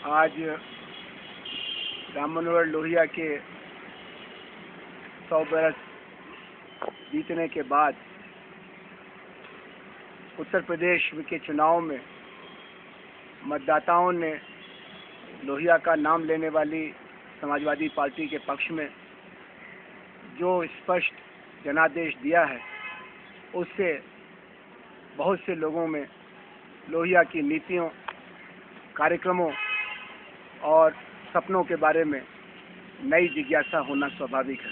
आज राम मनोहर लोहिया के 100 बरस बीतने के बाद उत्तर प्रदेश के चुनाव में मतदाताओं ने लोहिया का नाम लेने वाली समाजवादी पार्टी के पक्ष में जो स्पष्ट जनादेश दिया है, उससे बहुत से लोगों में लोहिया की नीतियों, कार्यक्रमों और सपनों के बारे में नई जिज्ञासा होना स्वाभाविक है।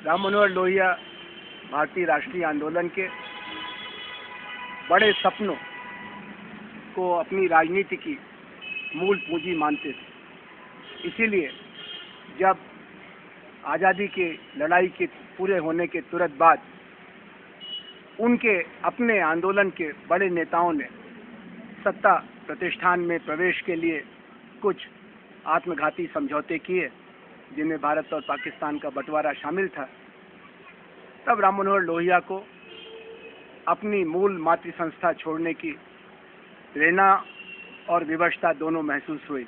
राम मनोहर लोहिया भारतीय राष्ट्रीय आंदोलन के बड़े सपनों को अपनी राजनीति की मूल पूंजी मानते थे। इसीलिए जब आज़ादी की लड़ाई के पूरे होने के तुरंत बाद उनके अपने आंदोलन के बड़े नेताओं ने सत्ता प्रतिष्ठान में प्रवेश के लिए कुछ आत्मघाती समझौते किए, जिनमें भारत और पाकिस्तान का बंटवारा शामिल था, तब राम मनोहर लोहिया को अपनी मूल मातृ संस्था छोड़ने की प्रेरणा और विवशता दोनों महसूस हुई।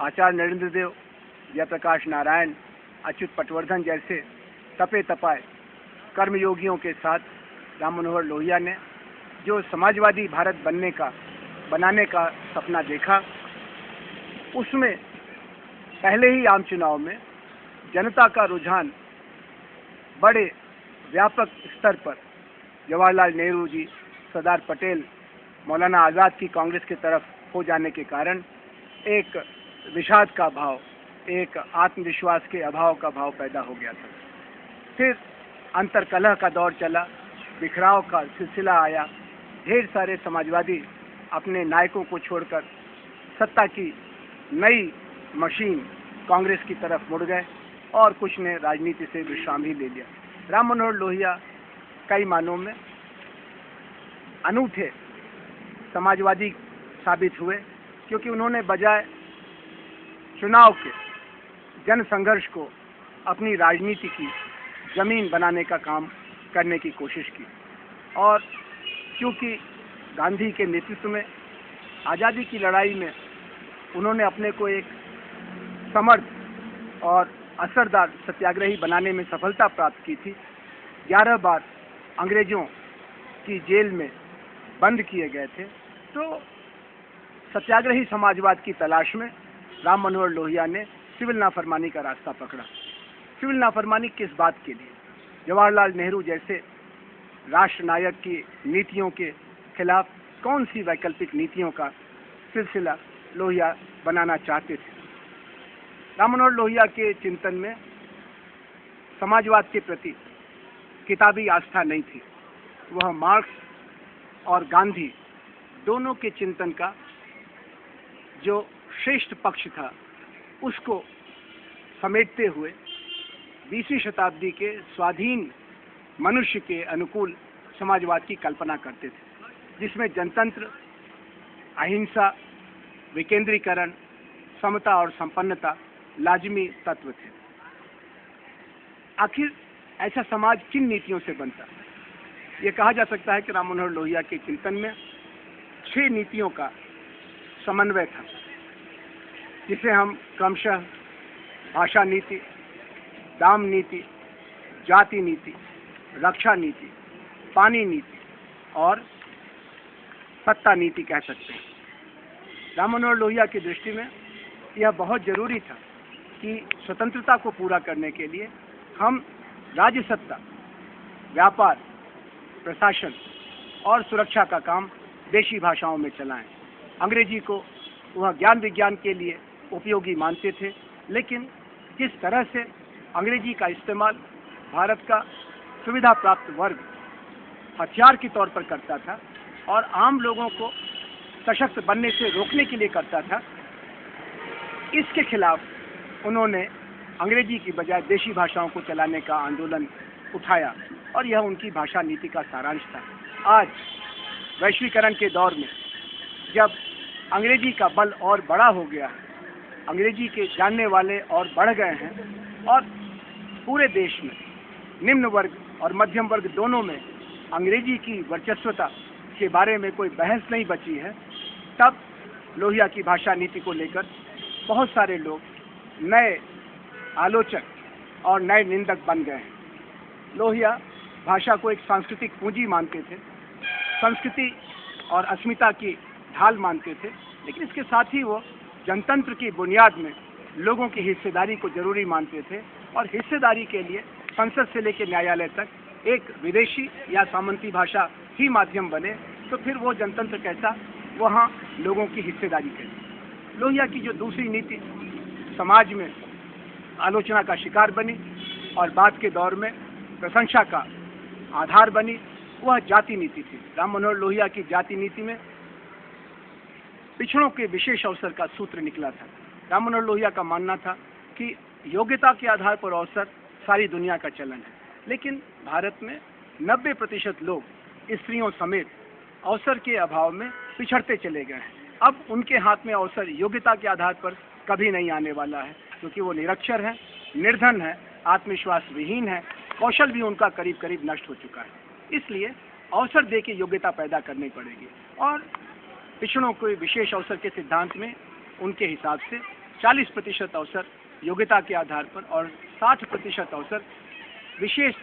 आचार्य नरेंद्र देव, जयप्रकाश नारायण, अच्युत पटवर्धन जैसे तपे तपाए कर्मयोगियों के साथ राम मनोहर लोहिया ने जो समाजवादी भारत बनाने का सपना देखा, उसमें पहले ही आम चुनाव में जनता का रुझान बड़े व्यापक स्तर पर जवाहरलाल नेहरू जी, सरदार पटेल, मौलाना आज़ाद की कांग्रेस की तरफ हो जाने के कारण एक विषाद का भाव, एक आत्मविश्वास के अभाव का भाव पैदा हो गया था। फिर अंतर्कलह का दौर चला, बिखराव का सिलसिला आया, ढेर सारे समाजवादी अपने नायकों को छोड़कर सत्ता की नई मशीन कांग्रेस की तरफ मुड़ गए और कुछ ने राजनीति से विश्राम ही ले लिया। राम मनोहर लोहिया कई मानों में अनूठे समाजवादी साबित हुए, क्योंकि उन्होंने बजाय चुनाव के जन संघर्ष को अपनी राजनीति की जमीन बनाने का काम करने की कोशिश की। और क्योंकि गांधी के नेतृत्व में आज़ादी की लड़ाई में उन्होंने अपने को एक समर्थ और असरदार सत्याग्रही बनाने में सफलता प्राप्त की थी, 11 बार अंग्रेजों की जेल में बंद किए गए थे, तो सत्याग्रही समाजवाद की तलाश में राम मनोहर लोहिया ने सिविल नाफरमानी का रास्ता पकड़ा। सिविल नाफरमानी किस बात के लिए? जवाहरलाल नेहरू जैसे राष्ट्र नायक की नीतियों के खिलाफ कौन सी वैकल्पिक नीतियों का सिलसिला लोहिया बनाना चाहते थे? राम मनोहर लोहिया के चिंतन में समाजवाद के प्रति किताबी आस्था नहीं थी। वह मार्क्स और गांधी दोनों के चिंतन का जो श्रेष्ठ पक्ष था, उसको समेटते हुए 20वीं शताब्दी के स्वाधीन मनुष्य के अनुकूल समाजवाद की कल्पना करते थे, जिसमें जनतंत्र, अहिंसा, विकेंद्रीकरण, समता और संपन्नता लाजमी तत्व थे। आखिर ऐसा समाज किन नीतियों से बनता? ये कहा जा सकता है कि राम मनोहर लोहिया के चिंतन में 6 नीतियों का समन्वय था, जिसे हम क्रमशः भाषा नीति, दाम नीति, जाति नीति, रक्षा नीति, पानी नीति और सत्ता नीति कह सकते हैं। राम मनोहर लोहिया की दृष्टि में यह बहुत जरूरी था कि स्वतंत्रता को पूरा करने के लिए हम राज्य सत्ता, व्यापार, प्रशासन और सुरक्षा का काम देशी भाषाओं में चलाएं। अंग्रेजी को वह ज्ञान विज्ञान के लिए उपयोगी मानते थे, लेकिन जिस तरह से अंग्रेजी का इस्तेमाल भारत का सुविधा प्राप्त वर्ग हथियार के तौर पर करता था और आम लोगों को सशक्त बनने से रोकने के लिए करता था, इसके खिलाफ उन्होंने अंग्रेजी की बजाय देशी भाषाओं को चलाने का आंदोलन उठाया और यह उनकी भाषा नीति का सारांश था। आज वैश्वीकरण के दौर में जब अंग्रेजी का बल और बड़ा हो गया है, अंग्रेजी के जानने वाले और बढ़ गए हैं और पूरे देश में निम्न वर्ग और मध्यम वर्ग दोनों में अंग्रेजी की वर्चस्वता के बारे में कोई बहस नहीं बची है, तब लोहिया की भाषा नीति को लेकर बहुत सारे लोग नए आलोचक और नए निंदक बन गए हैं। लोहिया भाषा को एक सांस्कृतिक पूंजी मानते थे, संस्कृति और अस्मिता की ढाल मानते थे, लेकिन इसके साथ ही वो जनतंत्र की बुनियाद में लोगों की हिस्सेदारी को जरूरी मानते थे और हिस्सेदारी के लिए संसद से लेकर न्यायालय तक एक विदेशी या सामंती भाषा ही माध्यम बने तो फिर वो जनतंत्र कैसा, वहाँ लोगों की हिस्सेदारी कैसी। लोहिया की जो दूसरी नीति समाज में आलोचना का शिकार बनी और बाद के दौर में प्रशंसा का आधार बनी, वह जाति नीति थी। राम मनोहर लोहिया की जाति नीति में पिछड़ों के विशेष अवसर का सूत्र निकला था। राम मनोहर लोहिया का मानना था कि योग्यता के आधार पर अवसर सारी दुनिया का चलन है, लेकिन भारत में 90% लोग स्त्रियों समेत अवसर के अभाव में पिछड़ते चले गए हैं। अब उनके हाथ में अवसर योग्यता के आधार पर कभी नहीं आने वाला है, क्योंकि वो निरक्षर है, निर्धन है, आत्मविश्वास विहीन है, कौशल भी उनका करीब करीब नष्ट हो चुका है। इसलिए अवसर दे के योग्यता पैदा करनी पड़ेगी और पिछड़ों को विशेष अवसर के सिद्धांत में उनके हिसाब से 40% अवसर योग्यता के आधार पर और 60% अवसर विशेष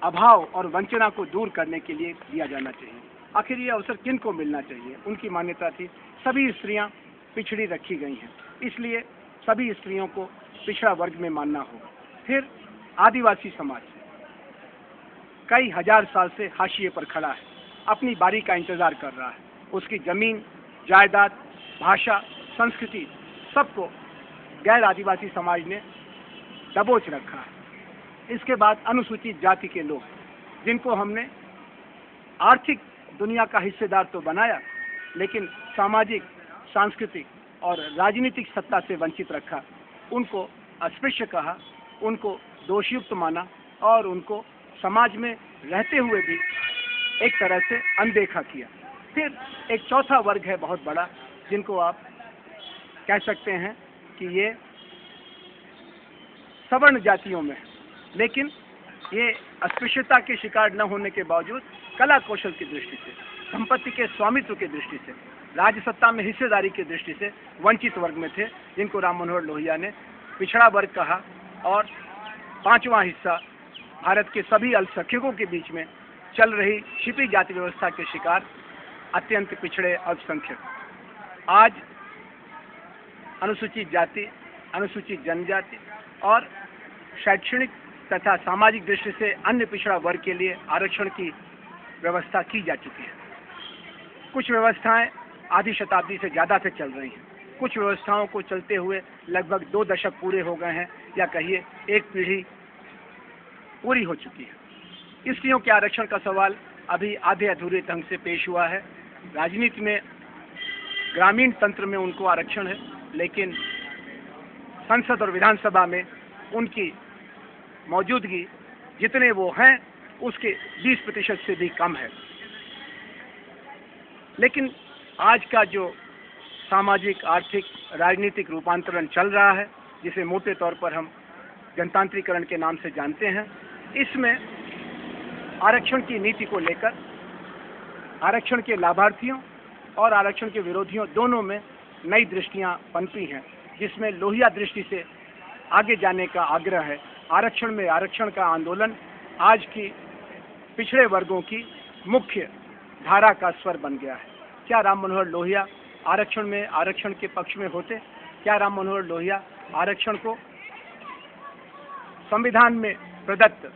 अभाव और वंचना को दूर करने के लिए दिया जाना चाहिए। आखिर ये अवसर किन को मिलना चाहिए? उनकी मान्यता थी सभी स्त्रियां पिछड़ी रखी गई हैं, इसलिए सभी स्त्रियों को पिछड़ा वर्ग में मानना होगा। फिर आदिवासी समाज कई हजार साल से हाशिए पर खड़ा है, अपनी बारी का इंतजार कर रहा है। उसकी जमीन, जायदाद, भाषा, संस्कृति सबको गैर आदिवासी समाज ने दबोच रखा है। इसके बाद अनुसूचित जाति के लोग, जिनको हमने आर्थिक दुनिया का हिस्सेदार तो बनाया, लेकिन सामाजिक, सांस्कृतिक और राजनीतिक सत्ता से वंचित रखा, उनको अस्पृश्य कहा, उनको दोषयुक्त माना और उनको समाज में रहते हुए भी एक तरह से अनदेखा किया। फिर एक चौथा वर्ग है बहुत बड़ा, जिनको आप कह सकते हैं कि ये सवर्ण जातियों में, लेकिन ये अस्पृश्यता के शिकार न होने के बावजूद कला कौशल की दृष्टि से, संपत्ति के स्वामित्व की दृष्टि से, राजसत्ता में हिस्सेदारी की दृष्टि से वंचित वर्ग में थे, जिनको राम मनोहर लोहिया ने पिछड़ा वर्ग कहा। और पांचवा हिस्सा भारत के सभी अल्पसंख्यकों के बीच में चल रही छिपी जाति व्यवस्था के शिकार अत्यंत पिछड़े अल्पसंख्यक। आज अनुसूचित जाति, अनुसूचित जनजाति और शैक्षणिक तथा सामाजिक दृष्टि से अन्य पिछड़ा वर्ग के लिए आरक्षण की व्यवस्था की जा चुकी है। कुछ व्यवस्थाएं आधी शताब्दी से ज़्यादा से चल रही हैं, कुछ व्यवस्थाओं को चलते हुए लगभग 2 दशक पूरे हो गए हैं, या कहिए 1 पीढ़ी पूरी हो चुकी है। स्त्रियों के आरक्षण का सवाल अभी आधे अधूरे ढंग से पेश हुआ है। राजनीति में, ग्रामीण तंत्र में उनको आरक्षण है, लेकिन संसद और विधानसभा में उनकी मौजूदगी जितने वो हैं उसके 20% से भी कम है। लेकिन आज का जो सामाजिक, आर्थिक, राजनीतिक रूपांतरण चल रहा है, जिसे मोटे तौर पर हम जनतांत्रिकरण के नाम से जानते हैं, इसमें आरक्षण की नीति को लेकर आरक्षण के लाभार्थियों और आरक्षण के विरोधियों दोनों में नई दृष्टियां पनपी हैं, जिसमें लोहिया दृष्टि से आगे जाने का आग्रह है। आरक्षण में आरक्षण का आंदोलन आज की पिछड़े वर्गों की मुख्य धारा का स्वर बन गया है। क्या राम मनोहर लोहिया आरक्षण में आरक्षण के पक्ष में होते? क्या राम मनोहर लोहिया आरक्षण को संविधान में प्रदत्त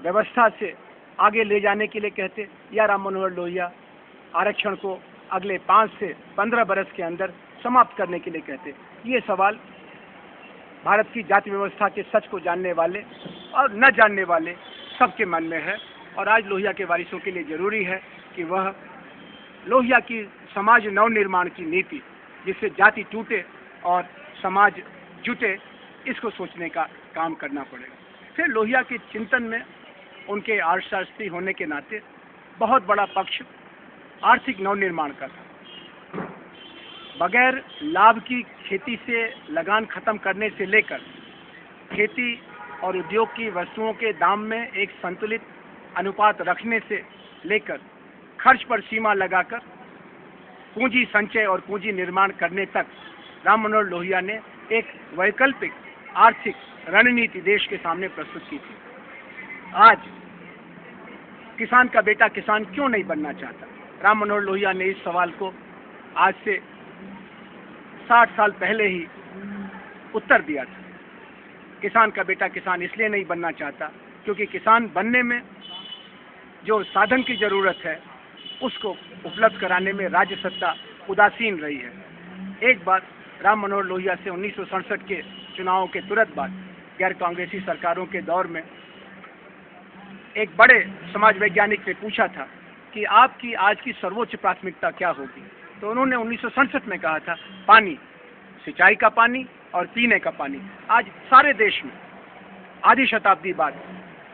व्यवस्था से आगे ले जाने के लिए कहते, या राम मनोहर लोहिया आरक्षण को अगले 5 से 15 बरस के अंदर समाप्त करने के लिए कहते? ये सवाल भारत की जाति व्यवस्था के सच को जानने वाले और न जानने वाले सबके मन में है। और आज लोहिया के वारिसों के लिए जरूरी है कि वह लोहिया की समाज नवनिर्माण की नीति, जिससे जाति टूटे और समाज जुटे, इसको सोचने का काम करना पड़ेगा। फिर लोहिया के चिंतन में उनके अर्थशास्त्री होने के नाते बहुत बड़ा पक्ष आर्थिक नवनिर्माण का था। बगैर लाभ की खेती से लगान खत्म करने से लेकर खेती और उद्योग की वस्तुओं के दाम में एक संतुलित अनुपात रखने से लेकर खर्च पर सीमा लगाकर पूंजी संचय और पूंजी निर्माण करने तक राम मनोहर लोहिया ने एक वैकल्पिक आर्थिक रणनीति देश के सामने प्रस्तुत की थी। आज किसान का बेटा किसान क्यों नहीं बनना चाहता? राम मनोहर लोहिया ने इस सवाल को आज से 60 साल पहले ही उत्तर दिया था। किसान का बेटा किसान इसलिए नहीं बनना चाहता क्योंकि किसान बनने में जो साधन की जरूरत है उसको उपलब्ध कराने में राज्य सत्ता उदासीन रही है। एक बार राम मनोहर लोहिया से 1967 के चुनावों के तुरंत बाद गैर कांग्रेसी सरकारों के दौर में एक बड़े समाज वैज्ञानिक ने पूछा था कि आपकी आज की सर्वोच्च प्राथमिकता क्या होगी, तो उन्होंने 1967 में कहा था पानी, सिंचाई का पानी और पीने का पानी। आज सारे देश में आधी शताब्दी बाद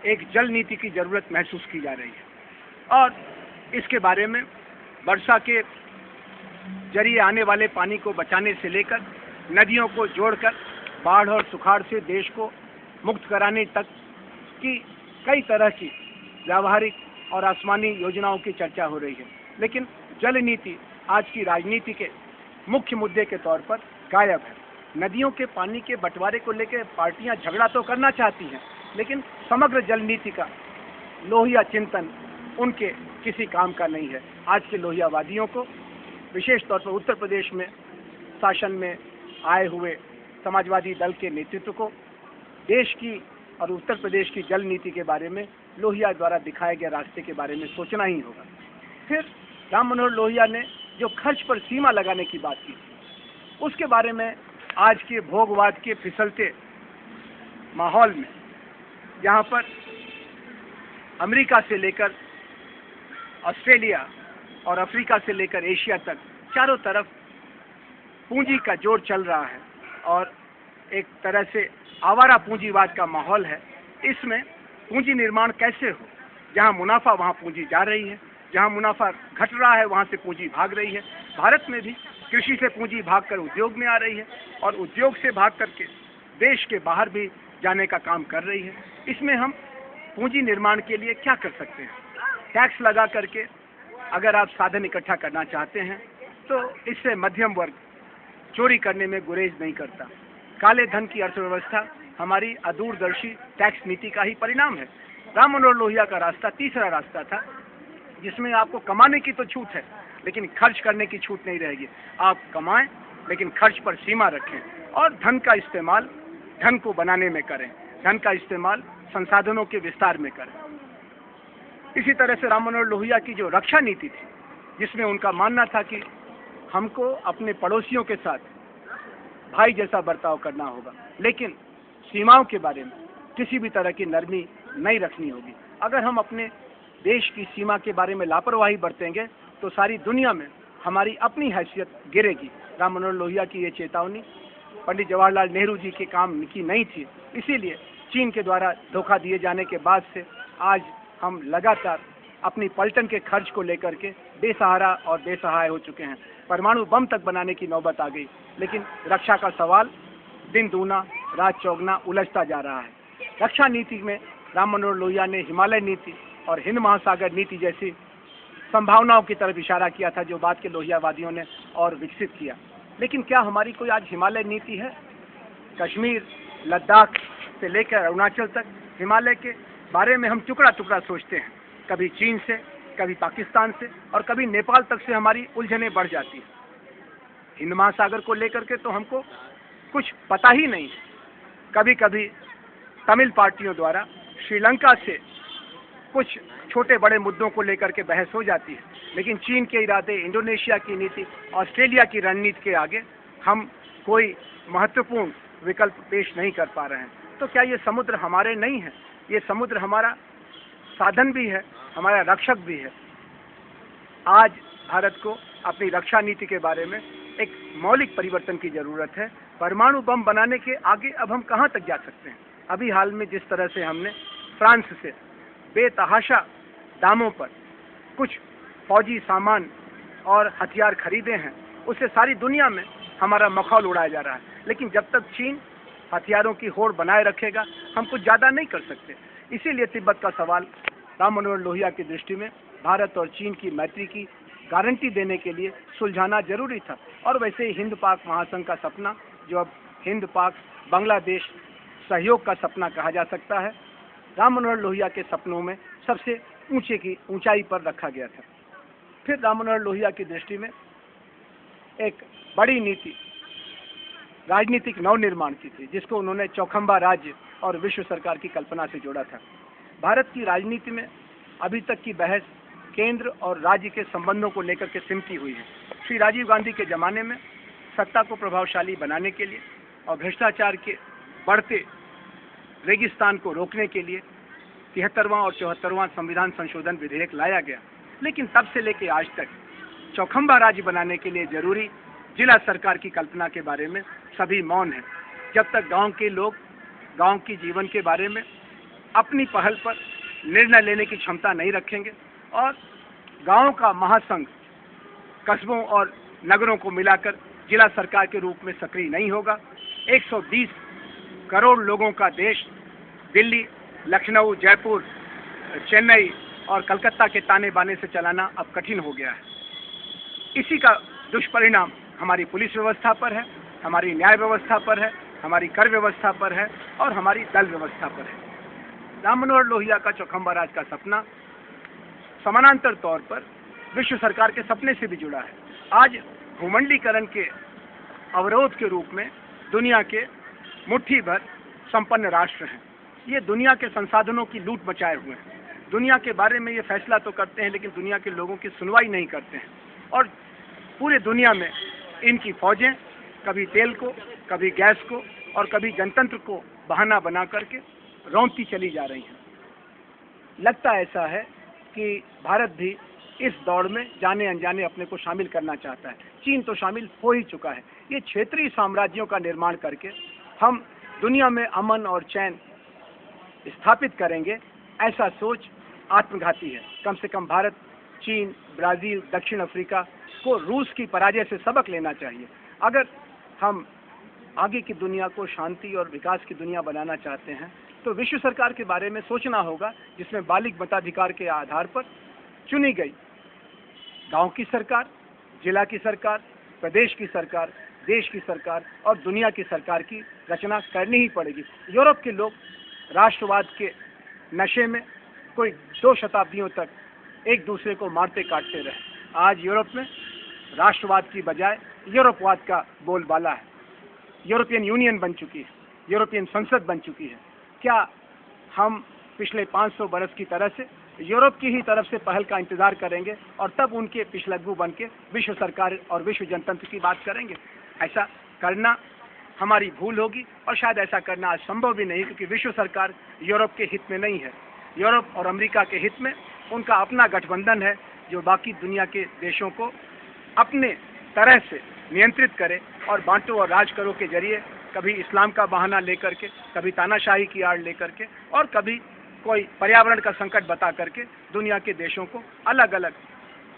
एक जल नीति की जरूरत महसूस की जा रही है और इसके बारे में वर्षा के जरिए आने वाले पानी को बचाने से लेकर नदियों को जोड़कर बाढ़ और सुखाड़ से देश को मुक्त कराने तक की कई तरह की व्यावहारिक और आसमानी योजनाओं की चर्चा हो रही है। लेकिन जल नीति आज की राजनीति के मुख्य मुद्दे के तौर पर गायब है। नदियों के पानी के बंटवारे को लेकर पार्टियां झगड़ा तो करना चाहती हैं, लेकिन समग्र जल नीति का लोहिया चिंतन उनके किसी काम का नहीं है। आज के लोहियावादियों को विशेष तौर पर उत्तर प्रदेश में शासन में आए हुए समाजवादी दल के नेतृत्व को देश की और उत्तर प्रदेश की जल नीति के बारे में लोहिया द्वारा दिखाए गए रास्ते के बारे में सोचना ही होगा। फिर राम मनोहर लोहिया ने जो खर्च पर सीमा लगाने की बात की, उसके बारे में आज के भोगवाद के फिसलते माहौल में, जहाँ पर अमेरिका से लेकर ऑस्ट्रेलिया और अफ्रीका से लेकर एशिया तक चारों तरफ पूंजी का जोर चल रहा है और एक तरह से आवारा पूंजीवाद का माहौल है, इसमें पूंजी निर्माण कैसे हो? जहां मुनाफा वहां पूंजी जा रही है, जहां मुनाफा घट रहा है वहां से पूंजी भाग रही है। भारत में भी कृषि से पूंजी भागकर उद्योग में आ रही है और उद्योग से भाग करके देश के बाहर भी जाने का काम कर रही है। इसमें हम पूंजी निर्माण के लिए क्या कर सकते हैं? टैक्स लगा करके अगर आप साधन इकट्ठा करना चाहते हैं तो इससे मध्यम वर्ग चोरी करने में गुरेज नहीं करता। काले धन की अर्थव्यवस्था हमारी अदूरदर्शी टैक्स नीति का ही परिणाम है। राम मनोहर लोहिया का रास्ता तीसरा रास्ता था, जिसमें आपको कमाने की तो छूट है लेकिन खर्च करने की छूट नहीं रहेगी। आप कमाएं लेकिन खर्च पर सीमा रखें और धन का इस्तेमाल धन को बनाने में करें, धन का इस्तेमाल संसाधनों के विस्तार में करें। इसी तरह से राम मनोहर लोहिया की जो रक्षा नीति थी, जिसमें उनका मानना था कि हमको अपने पड़ोसियों के साथ भाई जैसा बर्ताव करना होगा, लेकिन सीमाओं के बारे में किसी भी तरह की नरमी नहीं रखनी होगी। अगर हम अपने देश की सीमा के बारे में लापरवाही बरतेंगे तो सारी दुनिया में हमारी अपनी हैसियत गिरेगी। राम मनोहर लोहिया की ये चेतावनी पंडित जवाहरलाल नेहरू जी के काम की नहीं थी, इसीलिए चीन के द्वारा धोखा दिए जाने के बाद से आज हम लगातार अपनी पलटन के खर्च को लेकर के बेसहारा और बेसहाय हो चुके हैं। परमाणु बम तक बनाने की नौबत आ गई, लेकिन रक्षा का सवाल दिन दूना रात चौगुना उलझता जा रहा है। रक्षा नीति में राम मनोहर लोहिया ने हिमालय नीति और हिंद महासागर नीति जैसी संभावनाओं की तरफ इशारा किया था, जो बाद के लोहियावादियों ने और विकसित किया। लेकिन क्या हमारी कोई आज हिमालय नीति है? कश्मीर, लद्दाख से लेकर अरुणाचल तक हिमालय के बारे में हम टुकड़ा टुकड़ा सोचते हैं। कभी चीन से, कभी पाकिस्तान से और कभी नेपाल तक से हमारी उलझनें बढ़ जाती हैं। हिंद महासागर को लेकर के तो हमको कुछ पता ही नहीं। कभी कभी तमिल पार्टियों द्वारा श्रीलंका से कुछ छोटे बड़े मुद्दों को लेकर के बहस हो जाती है, लेकिन चीन के इरादे, इंडोनेशिया की नीति, ऑस्ट्रेलिया की रणनीति के आगे हम कोई महत्वपूर्ण विकल्प पेश नहीं कर पा रहे हैं। तो क्या ये समुद्र हमारे नहीं है? ये समुद्र हमारा साधन भी है, हमारा रक्षक भी है। आज भारत को अपनी रक्षा नीति के बारे में एक मौलिक परिवर्तन की जरूरत है। परमाणु बम बनाने के आगे अब हम कहां तक जा सकते हैं? अभी हाल में जिस तरह से हमने फ्रांस से बेतहाशा दामों पर कुछ फौजी सामान और हथियार खरीदे हैं, उससे सारी दुनिया में हमारा मखौल उड़ाया जा रहा है। लेकिन जब तक चीन हथियारों की होड़ बनाए रखेगा, हम कुछ ज़्यादा नहीं कर सकते। इसीलिए तिब्बत का सवाल राम मनोहर लोहिया की दृष्टि में भारत और चीन की मैत्री की गारंटी देने के लिए सुलझाना जरूरी था। और वैसे ही हिंद पाक महासंघ का सपना, जो अब हिंद पाक बांग्लादेश सहयोग का सपना कहा जा सकता है, राम मनोहर लोहिया के सपनों में सबसे ऊंचाई पर रखा गया था। फिर राम मनोहर लोहिया की दृष्टि में एक बड़ी नीति राजनीतिक नवनिर्माण की थी, जिसको उन्होंने चौखंबा राज्य और विश्व सरकार की कल्पना से जोड़ा था। भारत की राजनीति में अभी तक की बहस केंद्र और राज्य के संबंधों को लेकर के सिमटी हुई है। श्री राजीव गांधी के जमाने में सत्ता को प्रभावशाली बनाने के लिए और भ्रष्टाचार के बढ़ते रेगिस्तान को रोकने के लिए 73वां और 74वां संविधान संशोधन विधेयक लाया गया, लेकिन तब से लेकर आज तक चौखंबा राज्य बनाने के लिए जरूरी जिला सरकार की कल्पना के बारे में सभी मौन हैं। जब तक गांव के लोग गांव की जीवन के बारे में अपनी पहल पर निर्णय लेने की क्षमता नहीं रखेंगे और गांव का महासंघ कस्बों और नगरों को मिलाकर जिला सरकार के रूप में सक्रिय नहीं होगा, 120 करोड़ लोगों का देश दिल्ली, लखनऊ, जयपुर, चेन्नई और कलकत्ता के ताने बाने से चलाना अब कठिन हो गया है। इसी का दुष्परिणाम हमारी पुलिस व्यवस्था पर है, हमारी न्याय व्यवस्था पर है, हमारी कर व्यवस्था पर है और हमारी दल व्यवस्था पर है। राम मनोहर लोहिया का चौखंबा राज का सपना समानांतर तौर पर विश्व सरकार के सपने से भी जुड़ा है। आज भूमंडलीकरण के अवरोध के रूप में दुनिया के मुट्ठी भर संपन्न राष्ट्र हैं। ये दुनिया के संसाधनों की लूट मचाए हुए हैं। दुनिया के बारे में ये फैसला तो करते हैं, लेकिन दुनिया के लोगों की सुनवाई नहीं करते हैं। और पूरे दुनिया में इनकी फौजें कभी तेल को, कभी गैस को और कभी जनतंत्र को बहाना बना करके रौंदती चली जा रही हैं। लगता ऐसा है कि भारत भी इस दौड़ में जाने अनजाने अपने को शामिल करना चाहता है। चीन तो शामिल हो ही चुका है। ये क्षेत्रीय साम्राज्यों का निर्माण करके हम दुनिया में अमन और चैन स्थापित करेंगे, ऐसा सोच आत्मघाती है। कम से कम भारत, चीन, ब्राजील, दक्षिण अफ्रीका को रूस की पराजय से सबक लेना चाहिए। अगर हम आगे की दुनिया को शांति और विकास की दुनिया बनाना चाहते हैं तो विश्व सरकार के बारे में सोचना होगा, जिसमें बालिग मताधिकार के आधार पर चुनी गई गांव की सरकार, जिला की सरकार, प्रदेश की सरकार, देश की सरकार और दुनिया की सरकार की रचना करनी ही पड़ेगी। यूरोप के लोग राष्ट्रवाद के नशे में कोई 2 शताब्दियों तक एक दूसरे को मारते काटते रहे। आज यूरोप में राष्ट्रवाद की बजाय यूरोपवाद का बोलबाला है। यूरोपियन यूनियन बन चुकी है, यूरोपियन संसद बन चुकी है। क्या हम पिछले 500 बरस की तरह से यूरोप की ही तरफ से पहल का इंतजार करेंगे और तब उनके पिछलग्गू बन के विश्व सरकार और विश्व जनतंत्र की बात करेंगे? ऐसा करना हमारी भूल होगी और शायद ऐसा करना आज संभव भी नहीं, क्योंकि विश्व सरकार यूरोप के हित में नहीं है। यूरोप और अमेरिका के हित में उनका अपना गठबंधन है, जो बाकी दुनिया के देशों को अपने तरह से नियंत्रित करे और बांटो और राज करो के जरिए कभी इस्लाम का बहाना लेकर के, कभी तानाशाही की आड़ लेकर के और कभी कोई पर्यावरण का संकट बता करके दुनिया के देशों को अलग अलग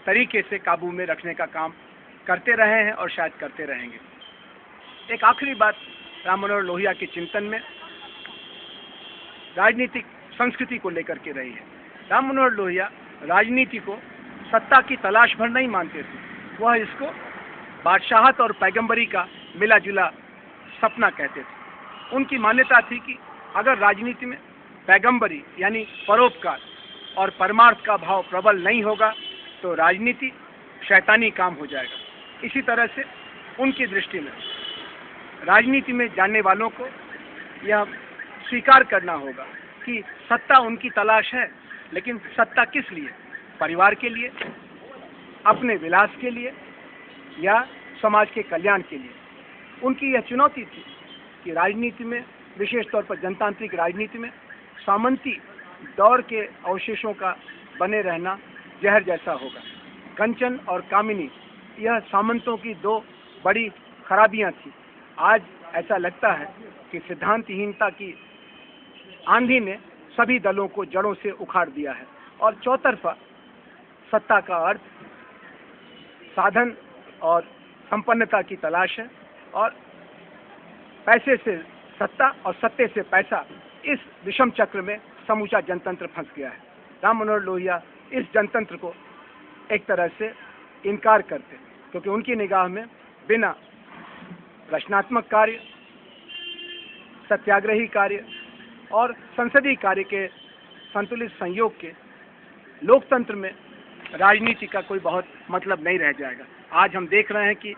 तरीके से काबू में रखने का काम करते रहे हैं और शायद करते रहेंगे। एक आखिरी बात राम मनोहर लोहिया के चिंतन में राजनीतिक संस्कृति को लेकर के रही है। राम मनोहर लोहिया राजनीति को सत्ता की तलाश भर नहीं मानते थे, वह इसको बादशाहत और पैगंबरी का मिला जुला सपना कहते थे। उनकी मान्यता थी कि अगर राजनीति में पैगंबरी यानी परोपकार और परमार्थ का भाव प्रबल नहीं होगा तो राजनीति शैतानी काम हो जाएगा। इसी तरह से उनकी दृष्टि में राजनीति में जानने वालों को यह स्वीकार करना होगा कि सत्ता उनकी तलाश है, लेकिन सत्ता किस लिए? परिवार के लिए, अपने विलास के लिए या समाज के कल्याण के लिए? उनकी यह चुनौती थी कि राजनीति में, विशेष तौर पर जनतांत्रिक राजनीति में, सामंती दौर के अवशेषों का बने रहना जहर जैसा होगा। कंचन और कामिनी, यह सामंतों की 2 बड़ी खराबियां थी। आज ऐसा लगता है कि सिद्धांतहीनता की आंधी ने सभी दलों को जड़ों से उखाड़ दिया है और चौतरफा सत्ता का अर्थ साधन और संपन्नता की तलाश है और पैसे से सत्ता और सत्ते से पैसा, इस विषम चक्र में समूचा जनतंत्र फंस गया है। राम मनोहर लोहिया इस जनतंत्र को एक तरह से इनकार करते, क्योंकि उनकी निगाह में बिना रचनात्मक कार्य, सत्याग्रही कार्य और संसदीय कार्य के संतुलित संयोग के लोकतंत्र में राजनीति का कोई बहुत मतलब नहीं रह जाएगा। आज हम देख रहे हैं कि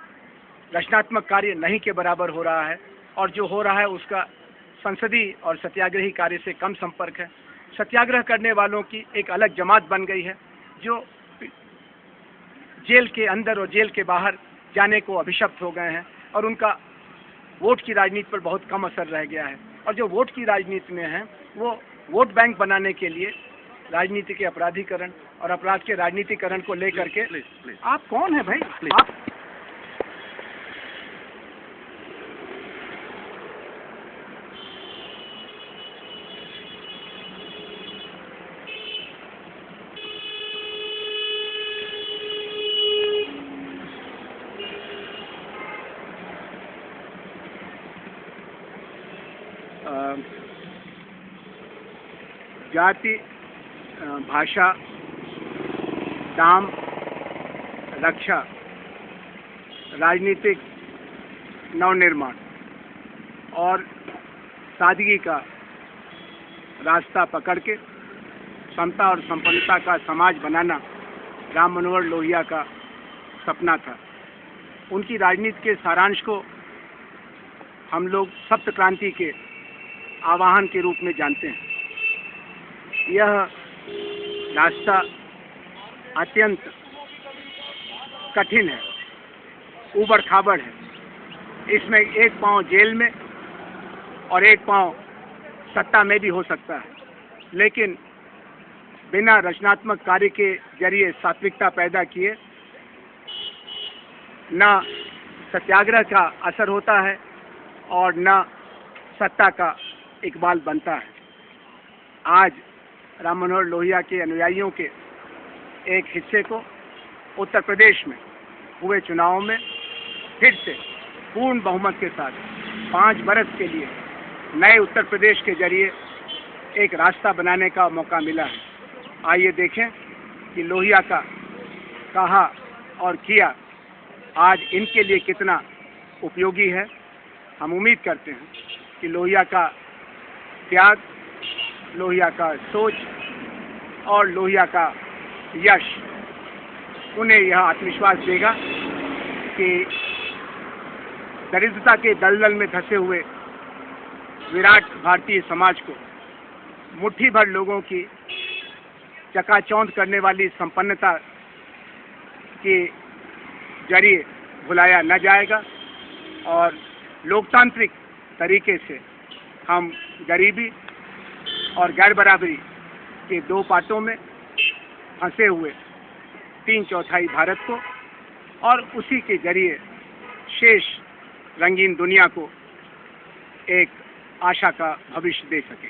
रचनात्मक कार्य नहीं के बराबर हो रहा है और जो हो रहा है उसका संसदीय और सत्याग्रही कार्य से कम संपर्क है। सत्याग्रह करने वालों की एक अलग जमात बन गई है जो जेल के अंदर और जेल के बाहर जाने को अभिशप्त हो गए हैं और उनका वोट की राजनीति पर बहुत कम असर रह गया है। और जो वोट की राजनीति में है वो वोट बैंक बनाने के लिए राजनीति के अपराधीकरण और अपराध के राजनीतिकरण को लेकर के आप कौन है भाई? आप जाति, भाषा, दाम, रक्षा, राजनीतिक नवनिर्माण और सादगी का रास्ता पकड़ के समता और संपन्नता का समाज बनाना राम मनोहर लोहिया का सपना था। उनकी राजनीति के सारांश को हम लोग सप्त क्रांति के आवाहन के रूप में जानते हैं। यह रास्ता अत्यंत कठिन है, ऊबड़ खाबड़ है। इसमें एक पांव जेल में और एक पांव सत्ता में भी हो सकता है, लेकिन बिना रचनात्मक कार्य के जरिए सात्विकता पैदा किए न सत्याग्रह का असर होता है और न सत्ता का इकबाल बनता है। आज राम मनोहर लोहिया के अनुयायियों के एक हिस्से को उत्तर प्रदेश में हुए चुनाव में फिर से पूर्ण बहुमत के साथ 5 बरस के लिए नए उत्तर प्रदेश के जरिए एक रास्ता बनाने का मौका मिला है। आइए देखें कि लोहिया का कहा और किया आज इनके लिए कितना उपयोगी है। हम उम्मीद करते हैं कि लोहिया का त्याग, लोहिया का सोच और लोहिया का यश उन्हें यह आत्मविश्वास देगा कि दरिद्रता के दलदल में धंसे हुए विराट भारतीय समाज को मुट्ठी भर लोगों की चकाचौंध करने वाली संपन्नता के जरिए भुलाया न जाएगा और लोकतांत्रिक तरीके से हम गरीबी और गैर बराबरी के 2 पाटों में फंसे हुए 3/4 भारत को और उसी के जरिए शेष रंगीन दुनिया को एक आशा का भविष्य दे सकें।